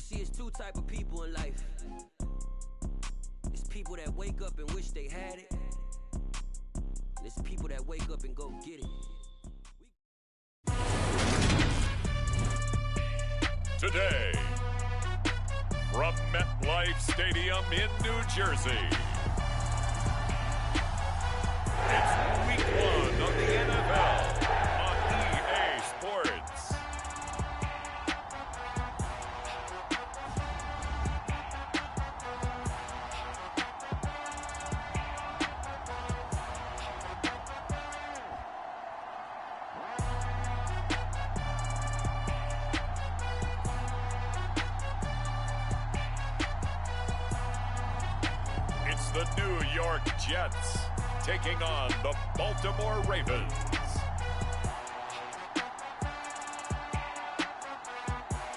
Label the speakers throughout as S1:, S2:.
S1: You see, it's two type of people in life. It's people that wake up and wish they had it. And it's people that wake up and go get it.
S2: Today, from MetLife Stadium in New Jersey, it's Week 1 of the NFL on EA Sports. It's the New York Jets taking on the Baltimore Ravens.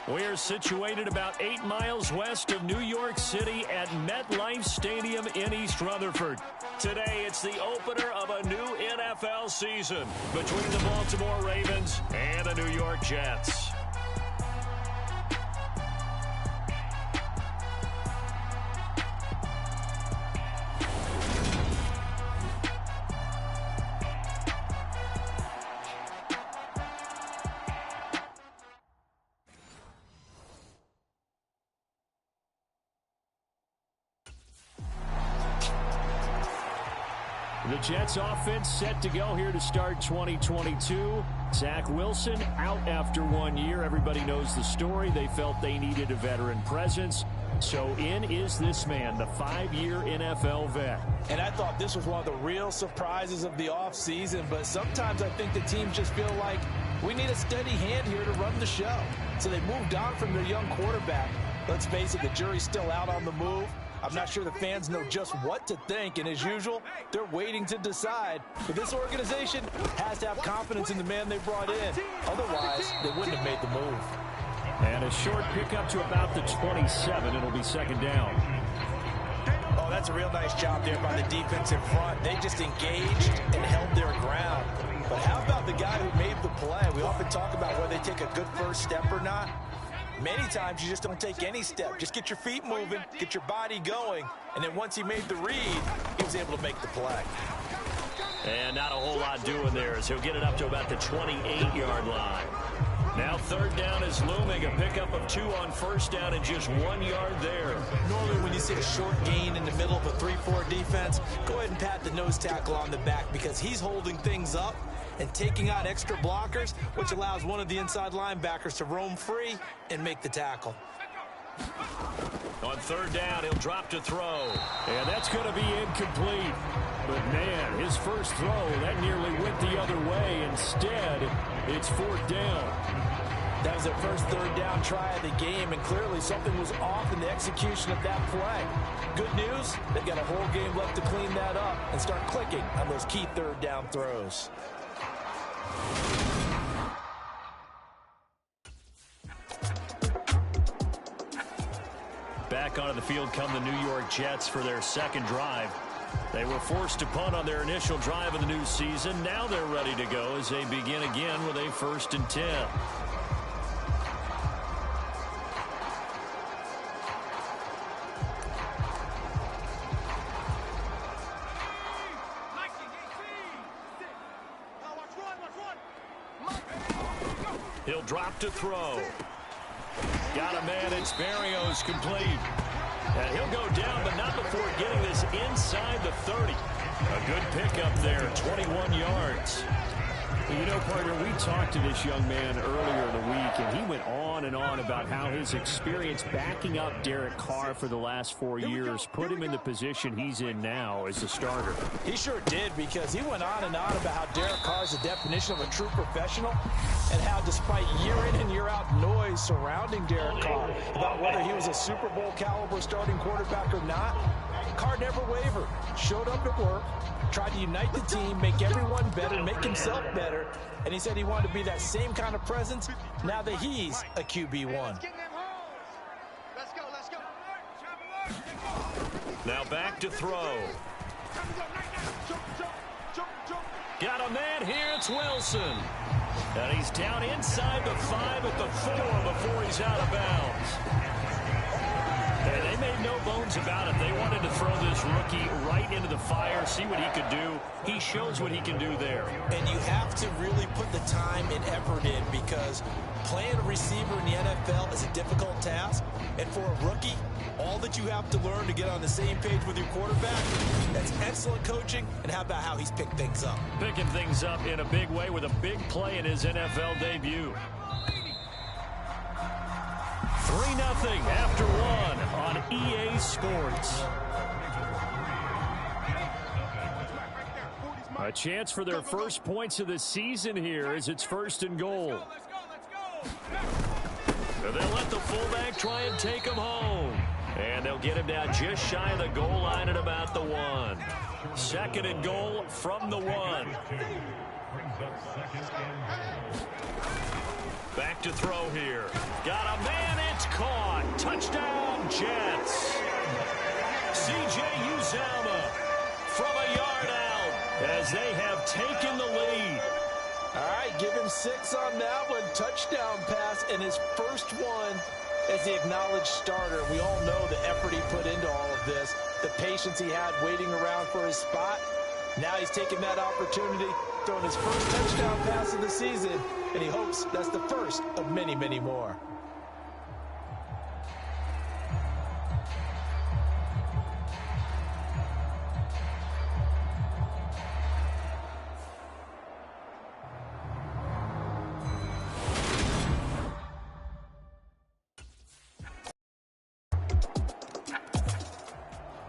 S3: We're situated about 8 miles west of New York City at MetLife Stadium in East Rutherford. Today, it's the opener of a new NFL season between the Baltimore Ravens and the New York Jets. The Jets offense set to go here to start 2022. Zach Wilson out after 1 year. Everybody knows the story. They felt they needed a veteran presence. So in is this man, the 5-year NFL vet.
S4: And I thought this was one of the real surprises of the offseason, but sometimes I think the teams just feel like we need a steady hand here to run the show. So they moved on from their young quarterback. Let's face it, the jury's still out on the move. I'm not sure the fans know just what to think, and as usual, they're waiting to decide. But this organization has to have confidence in the man they brought in. Otherwise, they wouldn't have made the move.
S3: And a short pickup to about the 27. It'll be second down.
S4: Oh, that's a real nice job there by the defense in front. They just engaged and held their ground. But how about the guy who made the play? We often talk about whether they take a good first step or not. Many times you just don't take any step. Just get your feet moving, get your body going, and then once he made the read, he was able to make the play.
S3: And not a whole lot doing there as he'll get it up to about the 28-yard line. Now third down is looming, a pickup of 2 on first down and just 1 yard there.
S4: Normally when you see a short gain in the middle of a 3-4 defense, go ahead and pat the nose tackle on the back because he's holding things up and taking out extra blockers, which allows one of the inside linebackers to roam free and make the tackle.
S3: On third down, he'll drop to throw. And that's going to be incomplete. But, man, his first throw, that nearly went the other way. Instead, it's fourth down.
S4: That was their first third down try of the game, and clearly something was off in the execution of that play. Good news, they've got a whole game left to clean that up and start clicking on those key third down throws.
S3: Back onto the field come the New York Jets for their second drive. They were forced to punt on their initial drive of the new season. Now they're ready to go as they begin again with a 1st and 10. He'll drop to throw. Got a man, it's Berrios complete. And he'll go down, but not before getting this inside the 30. A good pickup there, 21 yards. Well, you know, partner, we talked to this young man earlier in the week, and he went on and on about how his experience backing up Derek Carr for the last 4 years put him in the position he's in now as a starter.
S4: He sure did, because he went on and on about how Derek Carr is the definition of a true professional and how despite year in and year out noise surrounding Derek Carr about whether he was a Super Bowl caliber starting quarterback or not, Carr never wavered, showed up at work, tried to unite the team, make everyone better, make himself better, and he said he wanted to be that same kind of presence now that he's a QB1.
S3: Now back to throw. Got a man here. It's Wilson. And he's down inside the 5 at the 4 before he's out of bounds. And they made no bones about it. They wanted to throw this rookie right into the fire, see what he could do. He shows what he can do there.
S4: And you have to really put the time and effort in, because playing a receiver in the NFL is a difficult task. And for a rookie, all that you have to learn to get on the same page with your quarterback, that's excellent coaching. And how about how he's picked things up?
S3: Picking things up in a big way with a big play in his NFL debut. 3-0 after 1 on EA Sports. A chance for their first points of the season here as it's 1st and goal. So they'll let the fullback try and take him home. And they'll get him down just shy of the goal line at about the 1. 2nd and goal from the 1. Back to throw here. Got a man, it's caught. Touchdown, Jets. C.J. Uzomah from a yard out as they have taken the lead.
S4: All right, give him 6 on that one. Touchdown pass, and his first one as the acknowledged starter. We all know the effort he put into all of this, the patience he had waiting around for his spot. Now he's taking that opportunity, throwing his first touchdown pass of the season, and he hopes that's the first of many, many more.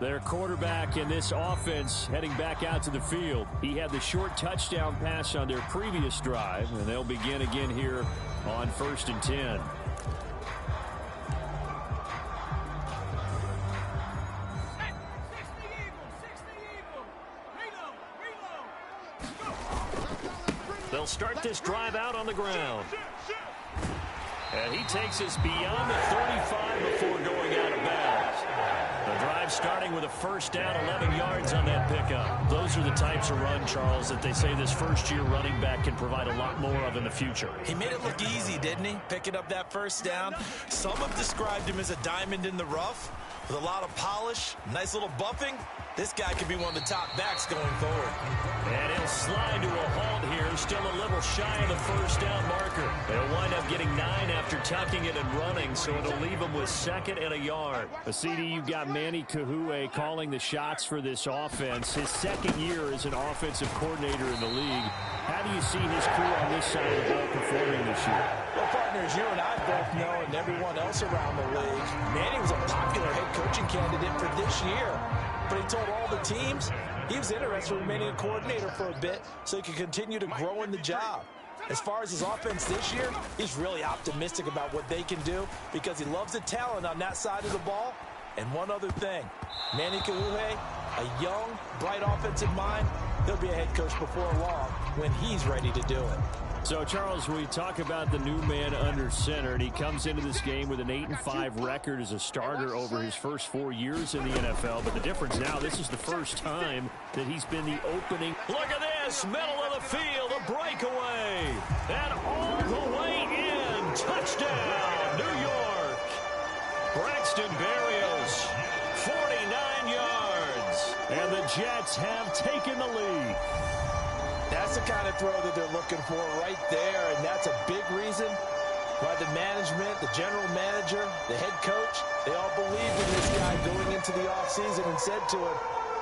S3: Their quarterback in this offense heading back out to the field. He had the short touchdown pass on their previous drive, and they'll begin again here on 1st and 10. They'll start this drive out on the ground. And he takes us beyond the 35 before going out of bounds. The drive starting with a 1st down, 11 yards on that pickup. Those are the types of run, Charles, that they say this first-year running back can provide a lot more of in the future. He
S4: made it look easy, didn't he? Picking up that 1st down. Some have described him as a diamond in the rough with a lot of polish, nice little buffing. This guy could be one of the top backs going forward.
S3: And he'll slide to a halt here, still a little shy of the 1st down marker. They'll wind up getting 9 after tucking it and running, so it'll leave them with 2nd and a yard. A CD, you've got Manny Kahue calling the shots for this offense. His 2nd year as an offensive coordinator in the league. How do you see his crew on this side of the ball performing this year?
S4: Well, partners, you and I both know, and everyone else around the league, Manny was a popular head coaching candidate for this year. But he told all the teams he was interested in remaining a coordinator for a bit so he could continue to grow in the job. As far as his offense this year, he's really optimistic about what they can do because he loves the talent on that side of the ball. And one other thing, Manny Kahue, a young, bright offensive mind, he'll be a head coach before long when he's ready to do it.
S3: So, Charles, we talk about the new man under center, and he comes into this game with an 8-5 record as a starter over his first 4 years in the NFL. But the difference now, this is the first time that he's been the opening. Look at this, middle of the field, a breakaway, and all the way in. Touchdown, New York. Braxton Berrios, 49 yards, and the Jets have taken the lead.
S4: That's the kind of throw that they're looking for right there, and that's a big reason why the management, the general manager, the head coach, they all believed in this guy going into the offseason and said to him,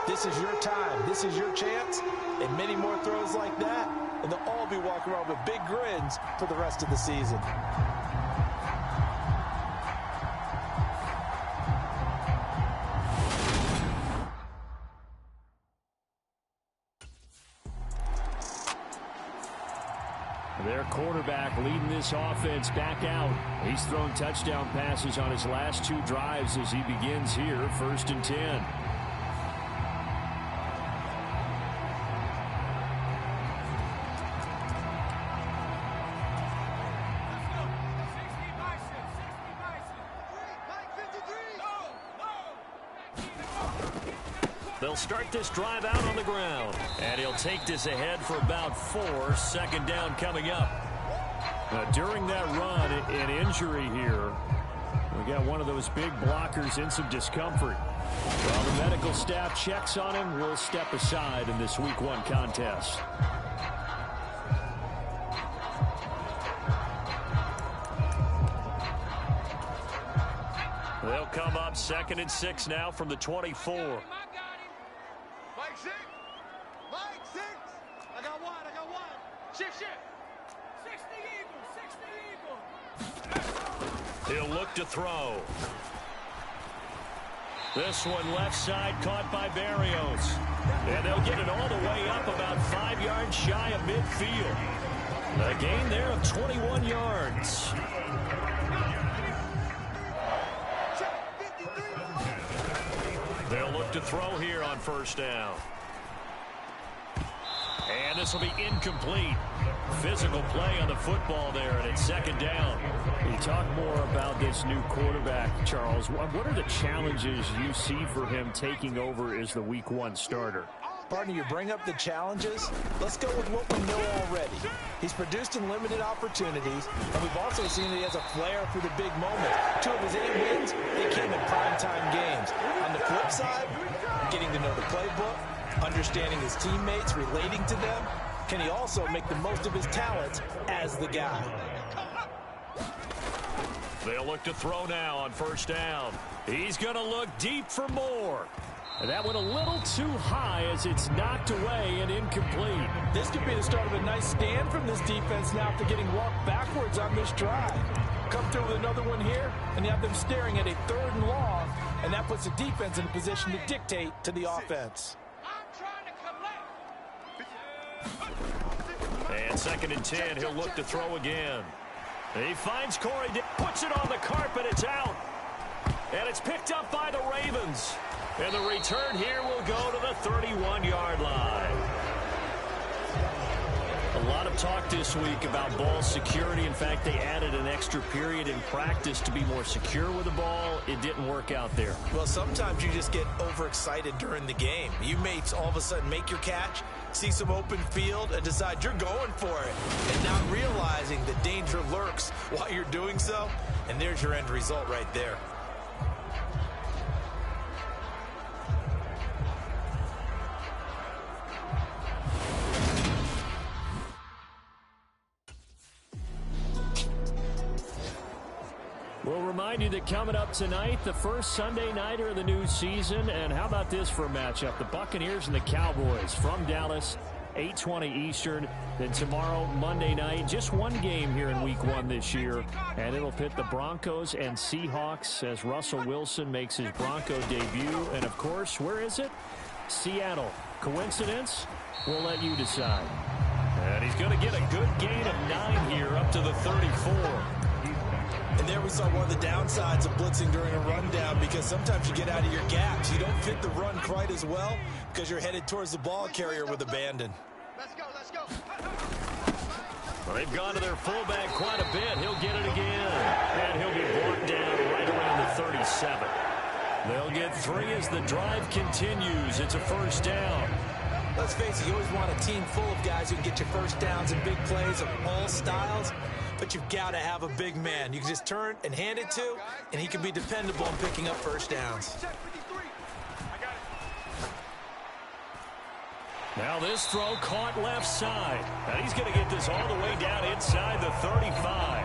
S4: this is your time, this is your chance, and many more throws like that, and they'll all be walking around with big grins for the rest of the season.
S3: Their quarterback leading this offense back out. He's thrown touchdown passes on his last 2 drives as he begins here, 1st and 10. They'll start this drive out on the ground. And he'll take this ahead for about 4. Second down coming up. During that run, an injury here. We got one of those big blockers in some discomfort. While the medical staff checks on him, we'll step aside in this Week 1 contest. They'll come up 2nd and 6 now from the 24.
S5: Mike 6. Mike 6. I got one. Shift. 60 Eagles.
S3: He'll look to throw. This one left side caught by Barrios. And they'll get it all the way up about 5 yards shy of midfield. A gain there of 21 yards. They'll look to throw here on 1st down. And this will be incomplete. Physical play on the football there, and it's 2nd down. You talk more about this new quarterback, Charles. What are the challenges you see for him taking over as the Week 1 starter?
S4: Partner, you bring up the challenges. Let's go with what we know already. He's produced in limited opportunities, and we've also seen that he has a flair for the big moment. 2 of his 8 wins, they came in primetime games. On the flip side, getting to know the playbook, understanding his teammates, relating to them. Can he also make the most of his talents as the guy?
S3: They'll look to throw now on 1st down. He's going to look deep for more. And that went a little too high as it's knocked away and incomplete.
S4: This could be the start of a nice stand from this defense now after getting walked backwards on this drive. Come through with another one here, and you have them staring at a 3rd and long, and that puts the defense in a position to dictate to the offense.
S3: And 2nd and 10, he'll look to throw again. He finds Corey, puts it on the carpet, it's out. And it's picked up by the Ravens. And the return here will go to the 31-yard line. A lot of talk this week about ball security. In fact, they added an extra period in practice to be more secure with the ball. It didn't work out there.
S4: Well, sometimes you just get overexcited during the game. You may all of a sudden make your catch, see some open field, and decide you're going for it. And not realizing the danger lurks while you're doing so. And there's your end result right there.
S3: We'll remind you that coming up tonight, the first Sunday nighter of the new season. And how about this for a matchup? The Buccaneers and the Cowboys from Dallas, 8:20 Eastern. Then tomorrow, Monday night, just one game here in Week 1 this year. And it'll pit the Broncos and Seahawks as Russell Wilson makes his Bronco debut. And, of course, where is it? Seattle. Coincidence? We'll let you decide. And he's going to get a good gain of 9 here up to the 34.
S4: And there we saw one of the downsides of blitzing during a rundown, because sometimes you get out of your gaps. You don't fit the run quite as well because you're headed towards the ball carrier with abandon.
S5: Let's go.
S3: Well, they've gone to their fullback quite a bit. He'll get it again. And he'll be brought down right around the 37. They'll get 3 as the drive continues. It's a 1st down.
S4: Let's face it, you always want a team full of guys who can get you first downs and big plays of all styles. But you've got to have a big man you can just turn and hand it to, and he can be dependable in picking up first downs.
S3: Now this throw caught left side. And he's going to get this all the way down inside the 35.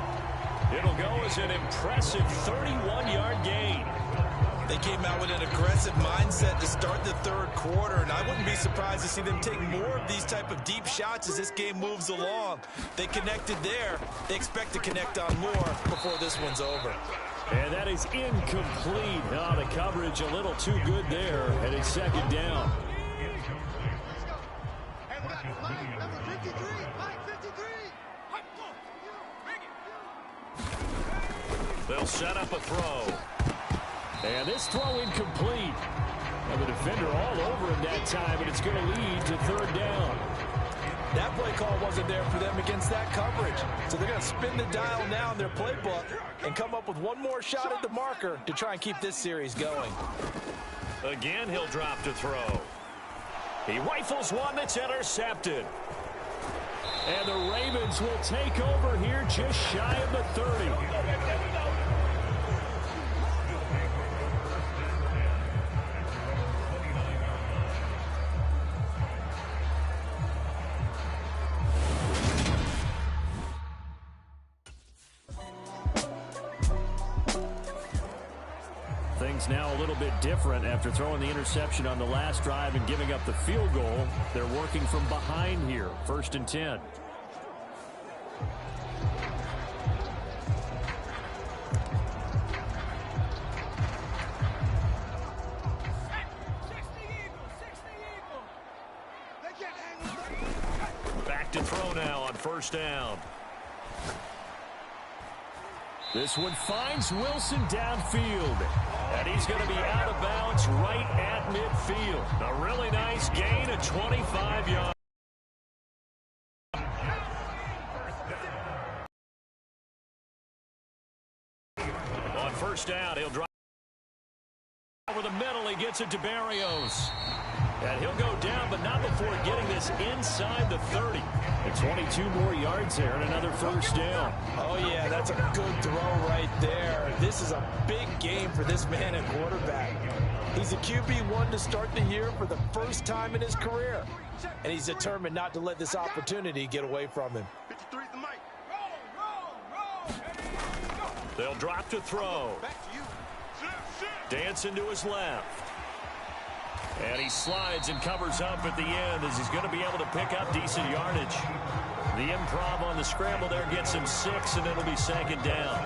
S3: It'll go as an impressive 31-yard gain.
S4: They came out with an aggressive mindset to start the 3rd quarter, and I wouldn't be surprised to see them take more of these type of deep shots as this game moves along. They connected there. They expect to connect on more before this one's over.
S3: And that is incomplete. Oh, the coverage a little too good there, and it's 2nd down. They'll set up a throw. And this throw incomplete. And the defender all over him that time, and it's going to lead to 3rd down.
S4: That play call wasn't there for them against that coverage. So they're going to spin the dial now in their playbook and come up with one more shot at the marker to try and keep this series going.
S3: Again, he'll drop to throw. He rifles one that's intercepted. And the Ravens will take over here just shy of the 30. Things now a little bit different after throwing the interception on the last drive and giving up the field goal. They're working from behind here. 1st and 10. Back to throw now on 1st down. This one finds Wilson downfield. And he's going to be out of bounds right at midfield. A really nice gain of 25 yards. On 1st down, he'll drive over the middle. He gets it to Barrios. And he'll go down, but not before getting this inside the 30. And 22 more yards there and another 1st down.
S4: Oh, yeah, that's a good throw right there. This is a big game for this man at quarterback. He's a QB1 to start the year for the first time in his career. And he's determined not to let this opportunity get away from him.
S3: They'll drop to throw. Dancing to his left. And he slides and covers up at the end as he's going to be able to pick up decent yardage. The improv on the scramble there gets him 6, and it'll be 2nd down.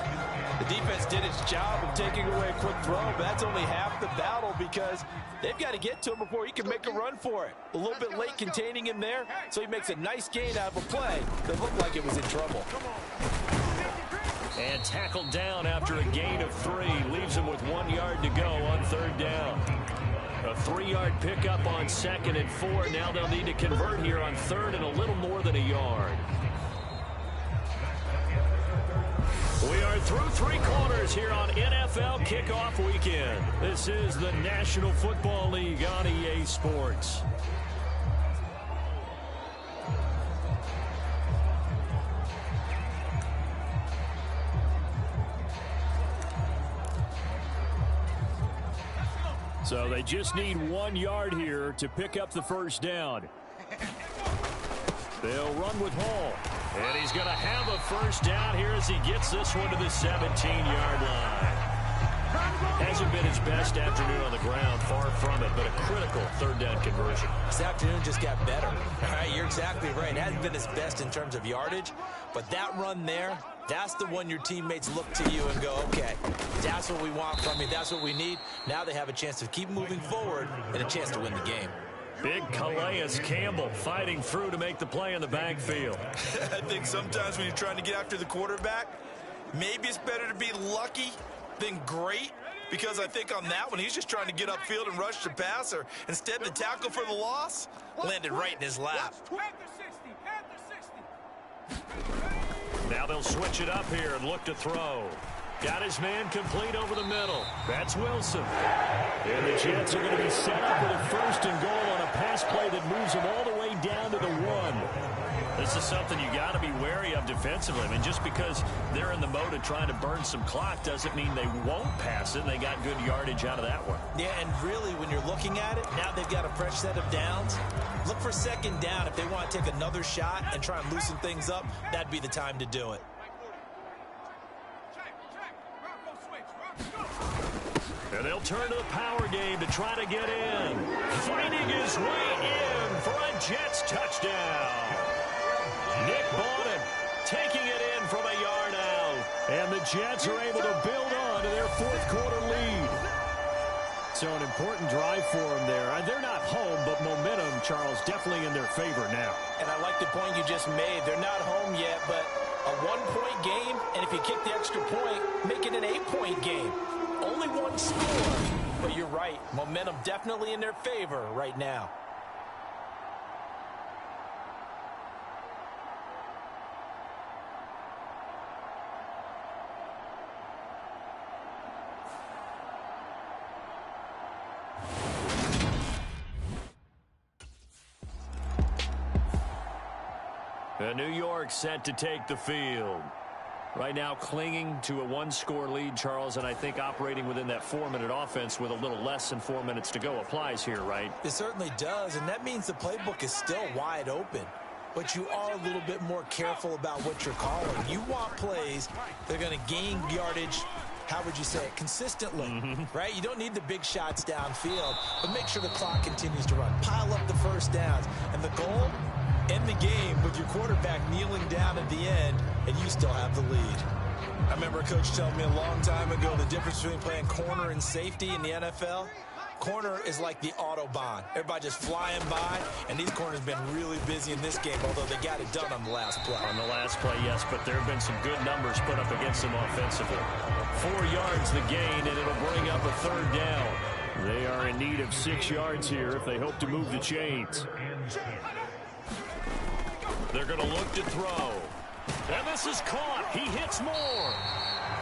S4: The defense did its job of taking away a quick throw, but that's only half the battle because they've got to get to him before he can make a run for it. A little bit late containing him there, so he makes a nice gain out of a play that looked like it was in trouble.
S3: And tackled down after a gain of 3. Leaves him with 1 yard to go on 3rd down. A 3-yard pickup on 2nd and 4. Now they'll need to convert here on 3rd and a little more than a yard. We are through 3 quarters here on NFL Kickoff Weekend. This is the National Football League on EA Sports. So they just need 1 yard here to pick up the 1st down. They'll run with Hall. And he's going to have a 1st down here as he gets this one to the 17-yard line. Hasn't been his best afternoon on the ground, far from it, but a critical 3rd down conversion.
S4: This afternoon just got better. All right, you're exactly right. It hasn't been his best in terms of yardage, but that run there, that's the one your teammates look to you and go, okay, that's what we want from you. That's what we need. Now they have a chance to keep moving forward and a chance to win the game.
S3: Big Calais Campbell fighting through to make the play in the backfield.
S6: I think sometimes when you're trying to get after the quarterback, maybe it's better to be lucky than great, because I think on that one, he's just trying to get upfield and rush the passer. Instead, the tackle for the loss landed right in his lap.
S3: Now they'll switch it up here and look to throw. Got his man complete over the middle. That's Wilson. And the Jets are going to be set up with a 1st and goal on a pass play that moves them all the way down to the 1. This is something you got to be wary of defensively. I mean, just because they're in the mode of trying to burn some clock doesn't mean they won't pass it. They got good yardage out of that one.
S4: Yeah, and really, when you're looking at it, now they've got a fresh set of downs. Look for 2nd down. If they want to take another shot and try and loosen things up, that'd be the time to do it.
S3: And they'll turn to the power game to try to get in. Finding his way in for a Jets touchdown. Nick Bowden taking it in from a yard out. And the Jets are able to build on to their 4th quarter lead. So an important drive for them there. They're not home, but momentum, Charles, definitely in their favor now.
S4: And I like the point you just made. They're not home yet, but a 1-point game, and if you kick the extra point, make it an 8-point game. Only 1 score, but you're right. Momentum definitely in their favor right now.
S3: New York set to take the field. Right now clinging to a one-score lead, Charles, and I think operating within that 4-minute offense with a little less than 4 minutes to go applies here, right?
S4: It certainly does, and that means the playbook is still wide open. But you are a little bit more careful about what you're calling. You want plays that are going to gain yardage, how would you say it, consistently, right? You don't need the big shots downfield, but make sure the clock continues to run. Pile up the first downs. And the goal, end the game with your quarterback kneeling down at the end, and you still have the lead. I remember a coach telling me a long time ago the difference between playing corner and safety in the NFL. Corner is like the Autobahn. Everybody just flying by, and these corners have been really busy in this game, although they got it done on the last play.
S3: On the last play, yes, but there have been some good numbers put up against them offensively. 4 yards the gain, and it'll bring up a third down. They are in need of 6 yards here if they hope to move the chains. They're going to look to throw. And this is caught. He hits more.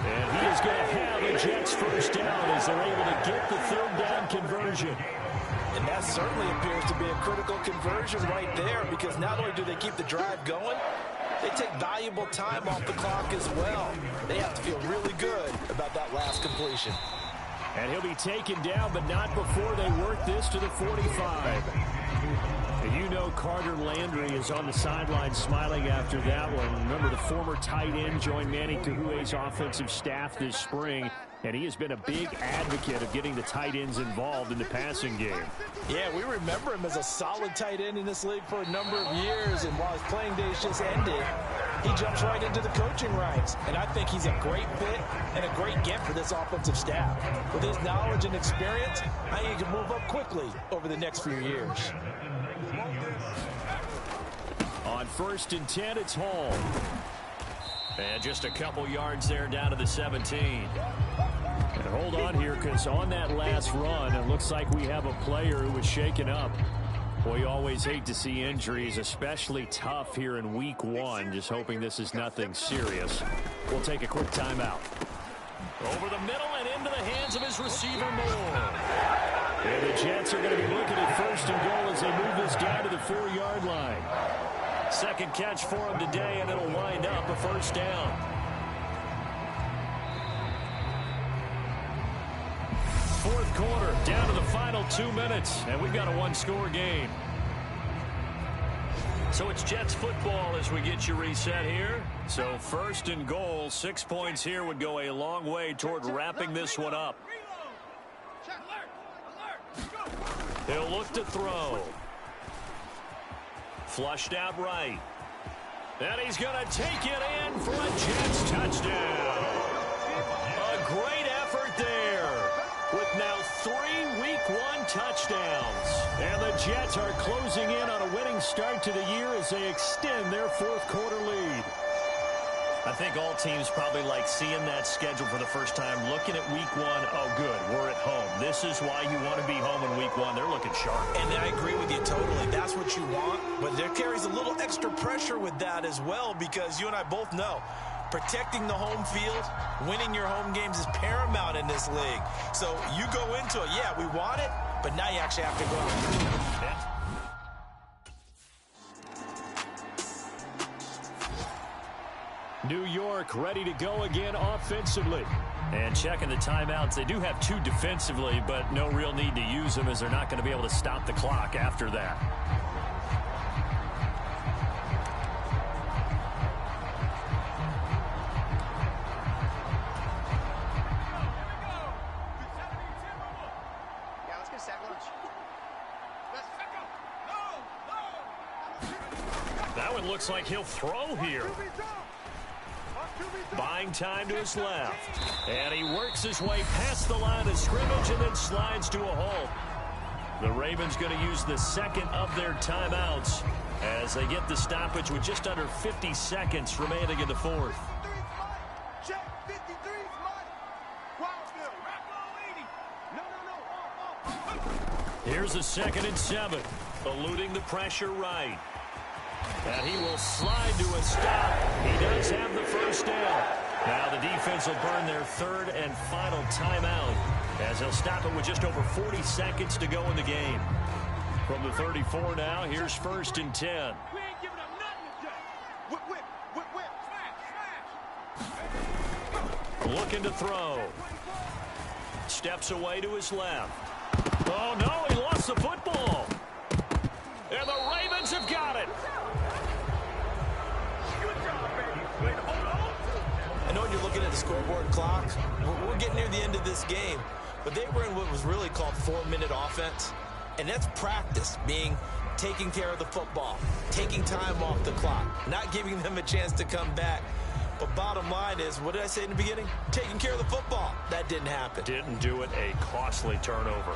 S3: And he is going to have a Jets first down as they're able to get the third down conversion.
S4: And that certainly appears to be a critical conversion right there, because not only do they keep the drive going, they take valuable time off the clock as well. They have to feel really good about that last completion.
S3: And he'll be taken down, but not before they work this to the 45. And you know Carter Landry is on the sideline smiling after that one. Remember, the former tight end joined Manny Kahue's offensive staff this spring, and he has been a big advocate of getting the tight ends involved in the passing game.
S4: Yeah, we remember him as a solid tight end in this league for a number of years, and while his playing days just ended, he jumps right into the coaching ranks. And I think he's a great fit and a great get for this offensive staff. With his knowledge and experience, I think he can move up quickly over the next few years.
S3: On 1st and 10, it's Hall. And just a couple yards there down to the 17. And hold on here, because on that last run, it looks like we have a player who was shaken up. Boy, you always hate to see injuries, especially tough here in week 1. Just hoping this is nothing serious. We'll take a quick timeout. Over the middle and into the hands of his receiver, Moore. And the Jets are going to be looking at 1st and goal as they move this down to the 4-yard line. Second catch for him today, and it'll wind up a first down. Fourth quarter, down to the final 2 minutes, and we've got a one-score game. So it's Jets football as we get you reset here. So 1st and goal, 6 points here would go a long way toward wrapping this one up. He'll look to throw. Flushed out right. And he's going to take it in for a Jets touchdown. A great effort there with now 3 Week 1 touchdowns. And the Jets are closing in on a winning start to the year as they extend their 4th quarter lead. I think all teams probably like seeing that schedule for the first time, looking at week 1. Oh, good, we're at home. This is why you want to be home in week 1. They're looking sharp.
S4: And I agree with you totally. That's what you want. But there carries a little extra pressure with that as well, because you and I both know protecting the home field, winning your home games is paramount in this league. So you go into it, yeah, we want it, but now you actually have to go out and do it.
S3: New York ready to go again offensively. And checking the timeouts, they do have 2 defensively, but no real need to use them as they're not going to be able to stop the clock after that.
S5: Yeah, let's get sack lunch.
S3: That one looks like he'll throw here. Buying time to his left. And he works his way past the line of scrimmage and then slides to a halt. The Ravens going to use the second of their timeouts as they get the stoppage with just under 50 seconds remaining in the 4th. Here's a 2nd and 7. Eluding the pressure right. And he will slide to a stop. He does have the first down. Now the defense will burn their 3rd and final timeout as they'll stop it with just over 40 seconds to go in the game. From the 34 now, here's 1st and 10. Looking to throw. Steps away to his left. Oh, no, he lost the football. And the Ravens have got it.
S6: I know when you're looking at the scoreboard clock, we're getting near the end of this game, but they were in what was really called 4-minute offense, and that's practice, meaning taking care of the football, taking time off the clock, not giving them a chance to come back. But bottom line is, what did I say in the beginning? Taking care of the football. That didn't happen.
S3: Didn't do it. A costly turnover.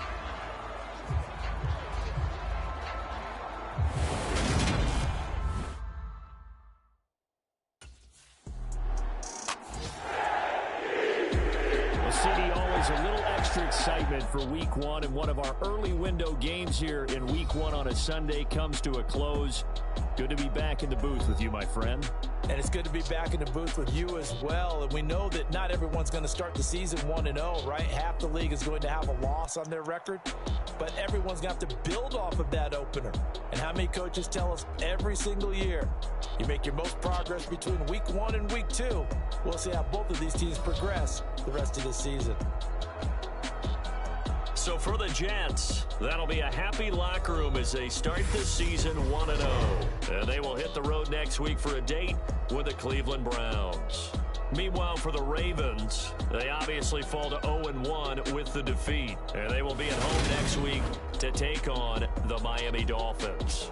S3: Always a little extra excitement for week one, and one of our early window games here in week one on a Sunday comes to a close. Good to be back in the booth with you, my friend.
S4: And it's good to be back in the booth with you as well. And we know that not everyone's going to start the season 1-0, right? Half the league is going to have a loss on their record, but everyone's going to have to build off of that opener. And how many coaches tell us every single year, you make your most progress between week one and week two. We'll see how both of these teams progress the rest of the season.
S3: So for the Jets, that'll be a happy locker room as they start the season 1-0. And they will hit the road next week for a date with the Cleveland Browns. Meanwhile, for the Ravens, they obviously fall to 0-1 with the defeat. And they will be at home next week to take on the Miami Dolphins.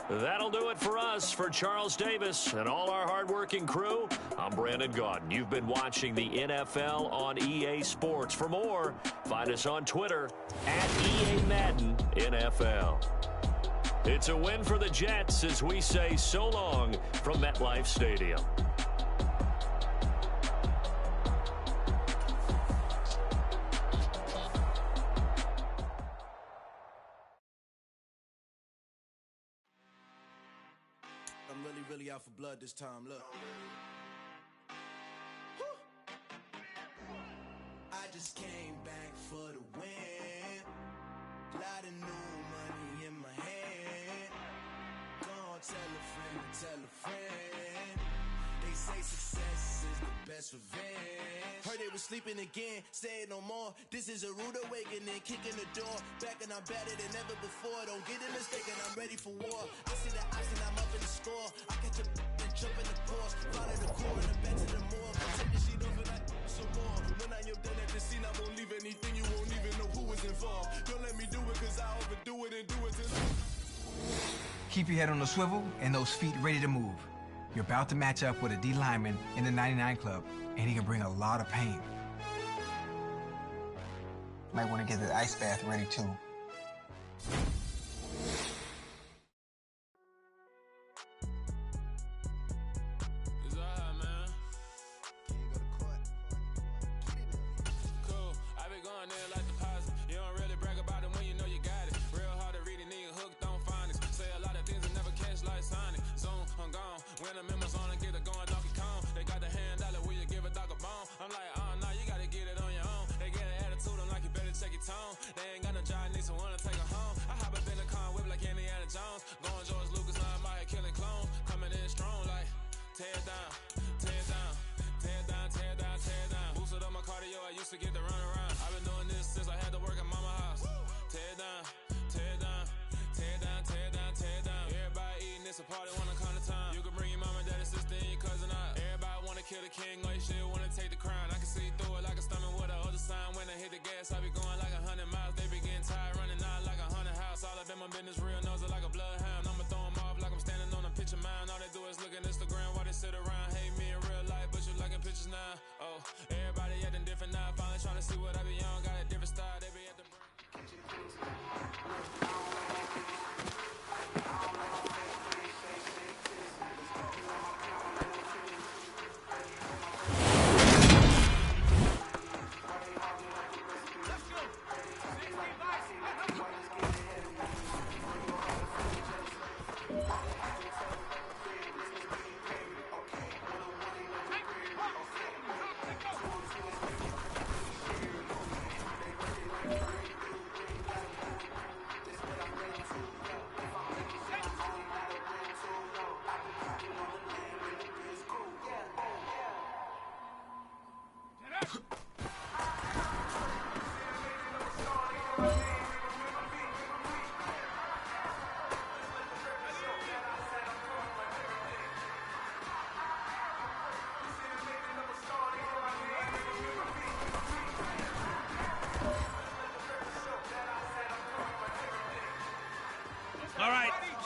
S3: That'll do it for us. For Charles Davis and all our hardworking crew, I'm Brandon Gaudin. You've been watching the NFL on EA Sports. For more, find us on Twitter at EA Madden NFL. It's a win for the Jets as we say so long from MetLife Stadium.
S7: I'm really out for blood this time, look. I just came back for the win. Lot of new money in my hand. Gonna tell a friend. They say success is the best revenge. Heard they was sleeping again, say it no more. This is a rude awakening, kicking the door. Back and I'm better than ever before. Don't get it mistaken, I'm ready for war. I see the option, I'm up in the score. I catch a and jump in the course. Follow the core and the back to the morgue. Take the sheet off and I some more. When I am done at the scene, I won't leave anything. You won't even know who was involved. Don't let me do it, cause I overdo it and do it till
S8: Keep your head on the swivel and those feet ready to move. You're about to match up with a D lineman in the 99 Club, and he can bring a lot of pain. Might want to get the ice bath ready, too.
S5: It's alright, man. Cool. I be going there like deposit. You don't really brag about it when you know you got it. Real hard to read a nigga hooked on phonics. Say a lot of things that never catch like Sonic. Zone, I'm gone. When I'm in my zone, I get it going Donkey Kong. They got the hand dollar, will you give a dog a bone? I'm like, nah, you gotta get it on your own. They get an attitude, I'm like, you better check your tone. They ain't got no job, need someone to take her home. I hop up in the car, whip like Indiana Jones. Going George Lucas, now I'm out here killing clones. Coming in strong like, tear it down, tear it down, tear it down, tear it down, tear it down. Boosted up my cardio, I used to get the run around. I've been doing this since I had to work at mama house. Tear it down, tear it down, tear it down, tear it down, tear it down. Everybody eating, it's a party, wanna come to time. You can bring your mama, daddy, sister, and your cousin out. Everybody wanna kill the king, or you shit wanna take the crown. I can see through it like a stomach with a other sign. When I hit the gas, I be going like 100 miles. They be getting tired, running out like 100 house. All up in my business, real nose like a bloodhound. I'ma throw them off like I'm standing on a picture mound. All they do is look at Instagram while they sit around. Hate me in real life, but you liking pictures now. Oh, everybody acting different now. Finally trying to see what I be on. Got a different style, they be at the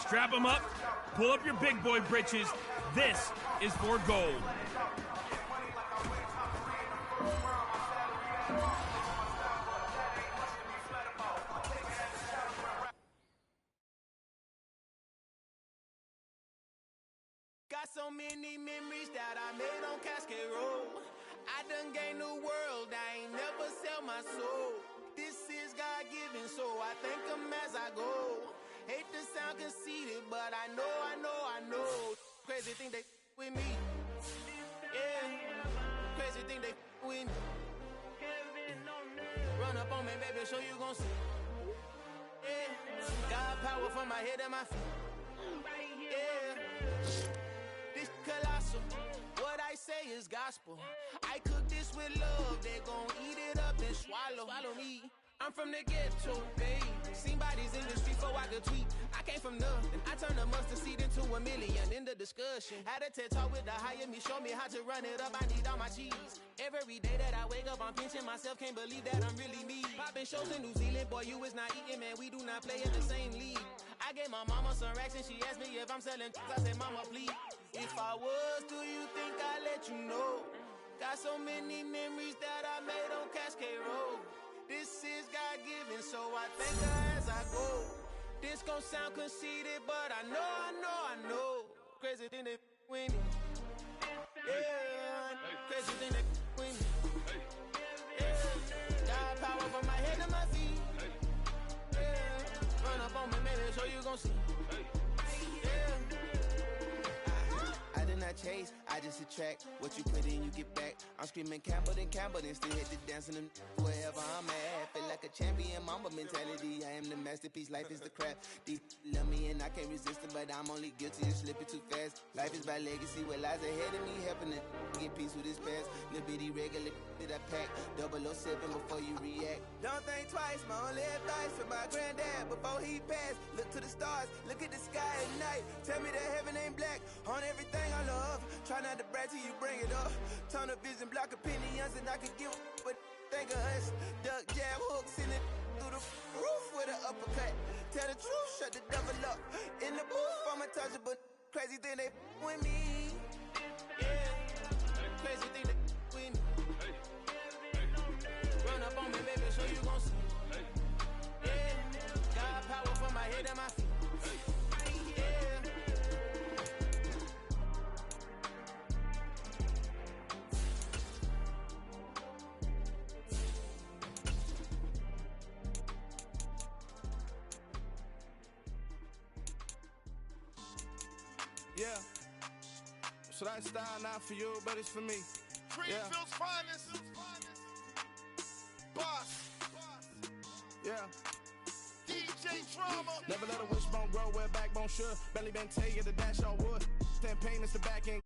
S9: Strap them up, pull up your big boy britches. This is for gold.
S7: Got so many memories that I made on Cascade Road. I done gained the world, I ain't never sell my soul. This is God-given, so I thank him as I go. Hate to sound conceited, but I know. Crazy thing they with me. Yeah, crazy thing they with me. Run up on me, baby, show you gon' see. Yeah, God power from my head and my feet. Yeah, this colossal. What I say is gospel. I cook this with love, they gon' eat it up and swallow me. I'm from the ghetto, babe. Seen bodies in the street before I could tweet. I came from nothing. I turned a mustard seed into a million. In the discussion, had a TED talk with the higher me. Show me how to run it up. I need all my cheese. Every day that I wake up, I'm pinching myself. Can't believe that I'm really me. Popping shows in New Zealand, boy, you is not eating, man. We do not play in the same league. I gave my mama some racks and she asked me if I'm selling. I said, mama, please. If I was, do you think I'd let you know? Got so many memories that I made on Cascade Road. This is God-given, so I thank her as I go. This gon' sound conceited, but I know. Crazy thing they win me. Yeah, crazy thing they win me. Yeah, God power from my head to my feet. Yeah, run up on me, maybe, so you gon' see. Yeah. I did not chase, I just attract. What you put in, you get back. I'm screaming Campbell, then still hit the dancing and wherever I'm at. Feel like a champion, mamba mentality. I am the masterpiece, life is the craft. Deep love me and I can't resist it, but I'm only guilty of slipping too fast. Life is by legacy, what lies ahead of me, helping to get peace with this past. Little bitty regular that I pack, 007 before you react. Don't think twice, my only advice for my granddad before he passed. Look to the stars, look at the sky at night. Tell me that heaven ain't black on everything I love. Try not to brag till you bring it up. Tunnel vision, block opinions, and I could give but think of us. Duck, jab, hooks in it through the roof with an uppercut. Tell the truth, shut the devil up. In the booth, I'm untouchable. Crazy thing they with me. Yeah, crazy thing they with me. Run up on me, baby, so you gon' see. Yeah, God power from my head and my feet.
S10: Yeah, so that style not for you, but it's for me.
S11: Greenfield's finest. Boss.
S10: Yeah.
S11: DJ Drama.
S10: Never let a wishbone grow where a backbone should. Belly been tell you the dash on wood. 10 payments to back end.